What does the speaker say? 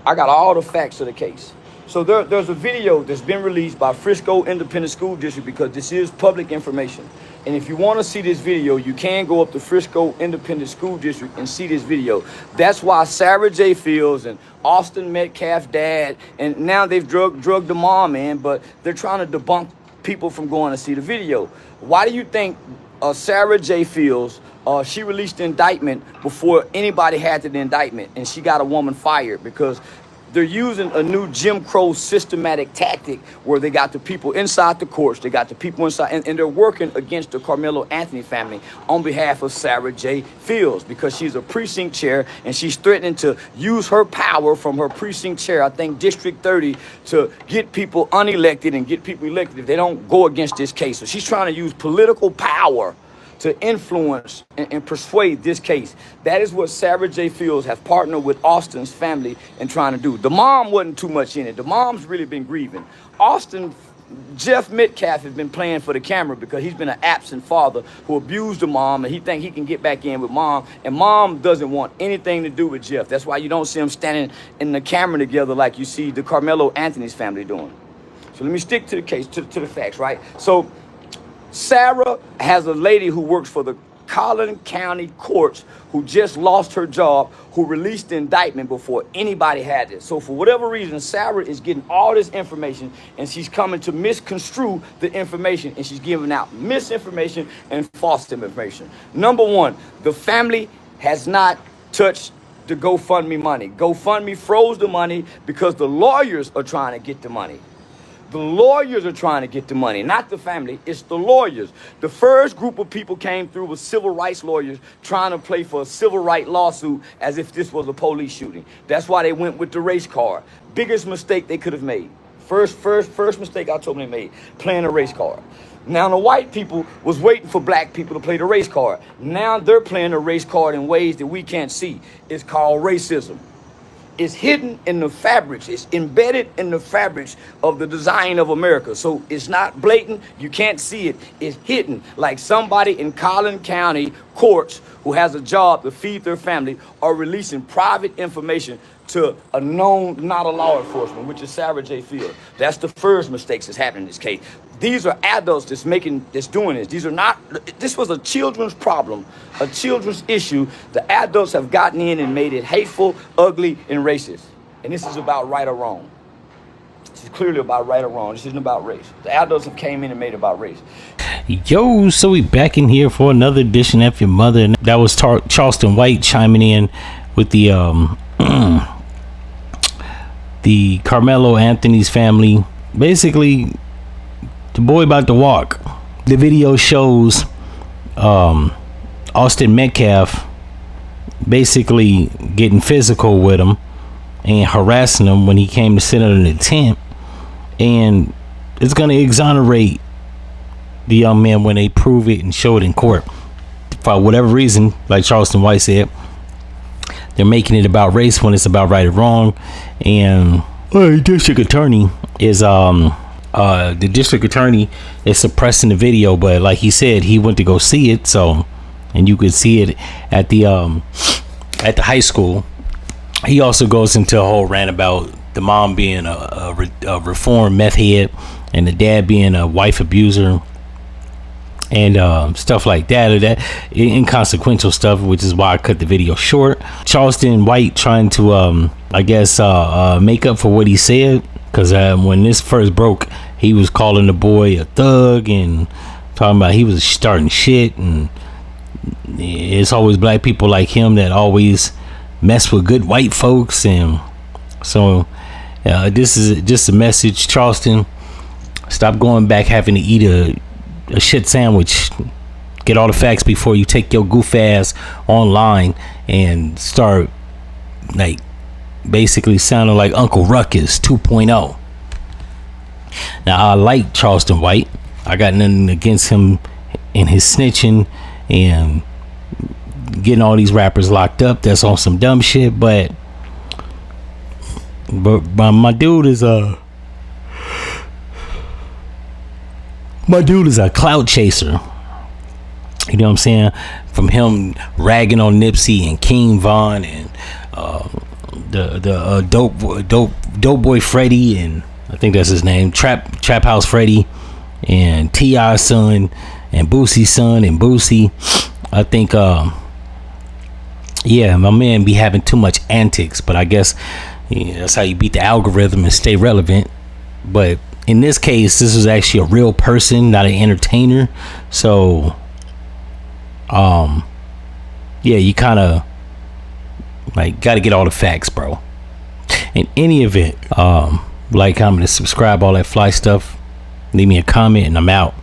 I got all the facts of the case. So there's a video that's been released by Frisco Independent School District because this is public information. And if you want to see this video, you can go up to Frisco Independent School District and see this video. That's why Sarah J. Fields and Austin Metcalf's dad, and now they've drugged the mom in, but they're trying to debunk people from going to see the video. Why do you think Sarah J. Fields, she released the indictment before anybody had the indictment, and she got a woman fired? Because they're using a new Jim Crow systematic tactic where they got the people inside the courts, they got the people inside, and they're working against the Karmelo Anthony family on behalf of Sarah J. Fields because she's a precinct chair and she's threatening to use her power from her precinct chair, I think District 30, to get people unelected and get people elected if they don't go against this case. So she's trying to use political power to influence and persuade this case. That is what Sarah J. Fields has partnered with Austin's family in trying to do. The mom wasn't too much in it. The mom's really been grieving. Jeff Metcalf has been playing for the camera because he's been an absent father who abused the mom, and he think he can get back in with mom, and mom doesn't want anything to do with Jeff. That's why you don't see them standing in the camera together like you see the Karmelo Anthony's family doing. So let me stick to the case, to the facts, right? So Sarah has a lady who works for the Collin County courts who just lost her job, who released the indictment before anybody had it. So for whatever reason, Sarah is getting all this information and she's coming to misconstrue the information, and she's giving out misinformation and false information. Number one, the family has not touched the GoFundMe money. GoFundMe froze the money because the lawyers are trying to get the money. The lawyers are trying to get the money, not the family. It's the lawyers. The first group of people came through with civil rights lawyers trying to play for a civil rights lawsuit as if this was a police shooting. That's why they went with the race card. Biggest mistake they could have made. First mistake I told them they made, playing a race card. Now the white people was waiting for black people to play the race card. Now they're playing the race card in ways that we can't see. It's called racism. It's hidden in the fabrics. It's embedded in the fabrics of the design of America. So it's not blatant. You can't see it. It's hidden. Like somebody in Collin County courts who has a job to feed their family are releasing private information to a known, not a law enforcement, which is Sarah J. Fields. That's the first mistakes that's happening in this case. These are adults that's doing this. This was a children's problem, a children's issue. The adults have gotten in and made it hateful, ugly, and racist. And this is about right or wrong. This is clearly about right or wrong. This isn't about race. The adults have came in and made it about race. Yo, so we back in here for another edition of F-ya-Motha. And that was Charleston White chiming in with the the Karmelo Anthony's family. Basically, the boy about to walk. The video shows Austin Metcalf basically getting physical with him and harassing him when he came to sit under the tent, and it's going to exonerate the young man when they prove it and show it in court. For whatever reason, like Charleston White said, they're making it about race when it's about right or wrong. And the district attorney is suppressing the video, but like he said, he went to go see it. So, and you could see it at the high school. He also goes into a whole rant about the mom being a reformed meth head and the dad being a wife abuser and stuff like that inconsequential stuff, which is why I cut the video short. Charleston White trying to make up for what he said, because when this first broke, he was calling the boy a thug and talking about he was starting shit, and it's always black people like him that always mess with good white folks. And so this is just a message. Charleston, stop going back having to eat a shit sandwich. Get all the facts before you take your goof ass online and start like basically sounding like Uncle Ruckus 2.0. Now, I like Charleston White. I got nothing against him and his snitching and getting all these rappers locked up. That's on some dumb shit, but my dude is a clout chaser. You know what I'm saying? From him ragging on Nipsey and King Von and dope boy Freddie, and I think that's his name, Trap House Freddie, and T.I.'s son, and Boosie's son, and Boosie. I think yeah, my man be having too much antics, but I guess that's how you beat the algorithm and stay relevant. But in this case, this was actually a real person, not an entertainer. So yeah, you kind of like got to get all the facts, bro. In any event, like, comment, and subscribe, all that fly stuff. Leave me a comment, and I'm out.